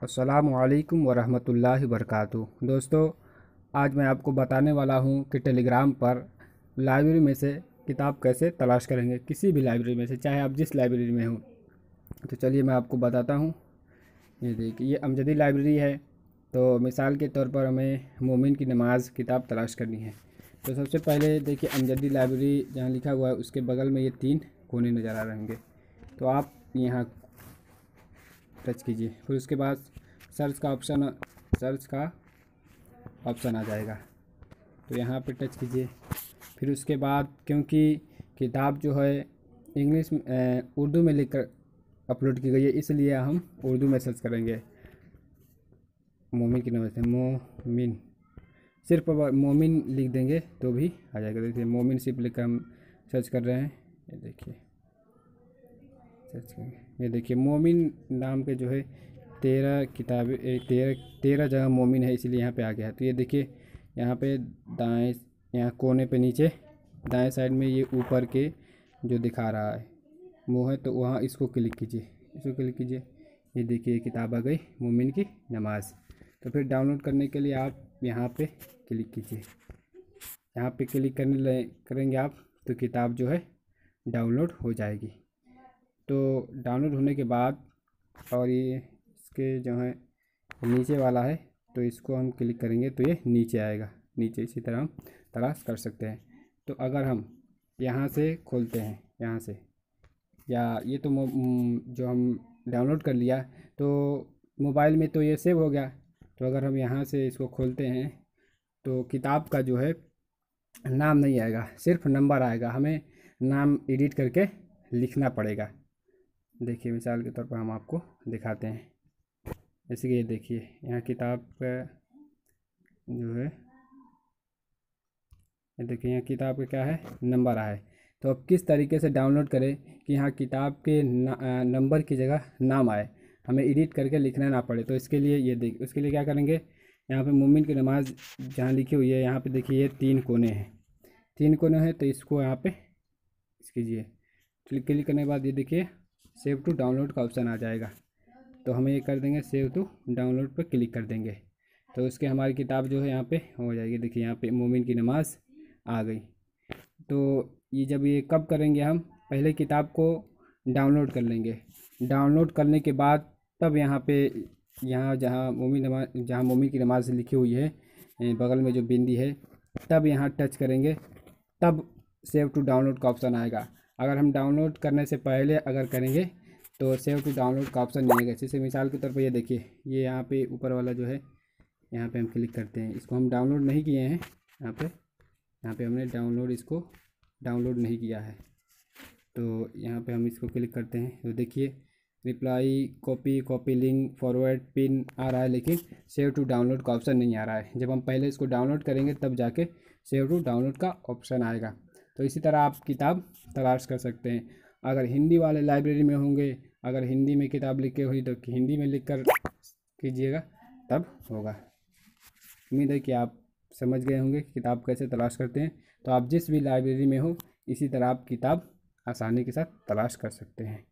अस्सलामुअलैकुम वरहमतुल्लाहि वबरकातुहू। दोस्तों, आज मैं आपको बताने वाला हूं कि टेलीग्राम पर लाइब्रेरी में से किताब कैसे तलाश करेंगे, किसी भी लाइब्रेरी में से, चाहे आप जिस लाइब्रेरी में हो। तो चलिए मैं आपको बताता हूं। ये देखिए, ये अमजदी लाइब्रेरी है। तो मिसाल के तौर पर हमें मोमिन की नमाज़ किताब तलाश करनी है। तो सबसे पहले देखिए, अमजदी लाइब्रेरी जहाँ लिखा हुआ है उसके बगल में ये 3 कोने नज़र आ रहे होंगे। तो आप यहाँ टच कीजिए, फिर उसके बाद सर्च का ऑप्शन आ जाएगा। तो यहाँ पे टच कीजिए। फिर उसके बाद, क्योंकि किताब जो है इंग्लिश उर्दू में लिखकर अपलोड की गई है, इसलिए हम उर्दू में सर्च करेंगे। मोमिन की नाम से मोमिन, सिर्फ मोमिन लिख देंगे तो भी आ जाएगा। देखिए, मोमिन सिर्फ लिखकर हम सर्च कर रहे हैं। ये देखिए, सर्च करेंगे। ये देखिए, मोमिन नाम के जो है 13 किताबें, 13 जगह मोमिन है, इसलिए यहाँ पे आ गया है। तो ये देखिए, यहाँ पे दाएं, यहाँ कोने पे नीचे दाएं साइड में ये ऊपर के जो दिखा रहा है मुँह है, तो वहाँ इसको क्लिक कीजिए, इसको क्लिक कीजिए। ये देखिए, किताब आ गई मोमिन की नमाज़। तो फिर डाउनलोड करने के लिए आप यहाँ पे क्लिक कीजिए। यहाँ पे क्लिक करेंगे आप, तो किताब जो है डाउनलोड हो जाएगी। तो डाउनलोड होने के बाद, और ये इसके जो है नीचे वाला है, तो इसको हम क्लिक करेंगे तो ये नीचे आएगा। नीचे इसी तरह हम तलाश कर सकते हैं। तो अगर हम यहाँ से खोलते हैं, यहाँ से, या ये तो जो हम डाउनलोड कर लिया, तो मोबाइल में तो ये सेव हो गया। तो अगर हम यहाँ से इसको खोलते हैं तो किताब का जो है नाम नहीं आएगा, सिर्फ नंबर आएगा। हमें नाम एडिट करके लिखना पड़ेगा। देखिए, मिसाल के तौर पर हम आपको दिखाते हैं। जैसे कि ये देखिए, यहाँ किताब का जो है, ये देखिए, यहाँ किताब का क्या है, नंबर आया है। तो अब किस तरीके से डाउनलोड करें कि यहाँ किताब के नंबर की जगह नाम आए, हमें एडिट करके लिखना ना पड़े। तो इसके लिए ये देखिए, उसके लिए क्या करेंगे, यहाँ पे मोमिन की नमाज़ जहाँ लिखी हुई है, यहाँ पे देखिए ये 3 कोने हैं, 3 कोने हैं। तो इसको यहाँ पे कीजिए। क्लिक करने के बाद ये देखिए, सेव टू डाउनलोड का ऑप्शन आ जाएगा। तो हमें ये कर देंगे, सेव टू डाउनलोड पर क्लिक कर देंगे। तो उसके हमारी किताब जो है यहाँ पे हो जाएगी। देखिए, यहाँ पे मोमिन की नमाज़ आ गई। तो ये कब करेंगे, हम पहले किताब को डाउनलोड कर लेंगे। डाउनलोड करने के बाद तब यहाँ पे, यहाँ जहाँ मोमिन की नमाज़ लिखी हुई है, बगल में जो बिंदी है, तब यहाँ टच करेंगे, तब सेव टू डाउनलोड का ऑप्शन आएगा। अगर हम डाउनलोड करने से पहले अगर करेंगे तो सेव टू डाउनलोड का ऑप्शन नहीं आएगा। जैसे मिसाल के तौर पर ये देखिए, ये यहाँ पे ऊपर वाला जो है, यहाँ पे हम क्लिक करते हैं। इसको हम डाउनलोड नहीं किए हैं, यहाँ पे हमने इसको डाउनलोड नहीं किया है। तो यहाँ पे हम इसको क्लिक करते हैं। तो देखिए, reply, copy link, forward, pin आ रहा है, लेकिन सेव टू डाउनलोड का ऑप्शन नहीं आ रहा है। जब हम पहले इसको डाउनलोड करेंगे तब जाके सेव टू डाउनलोड का ऑप्शन आएगा। तो इसी तरह आप किताब तलाश कर सकते हैं। अगर हिंदी वाले लाइब्रेरी में होंगे, अगर हिंदी में किताब लिखी हुई तो हिंदी में लिख कर कीजिएगा, तब होगा। उम्मीद है कि आप समझ गए होंगे किताब कैसे तलाश करते हैं। तो आप जिस भी लाइब्रेरी में हो, इसी तरह आप किताब आसानी के साथ तलाश कर सकते हैं।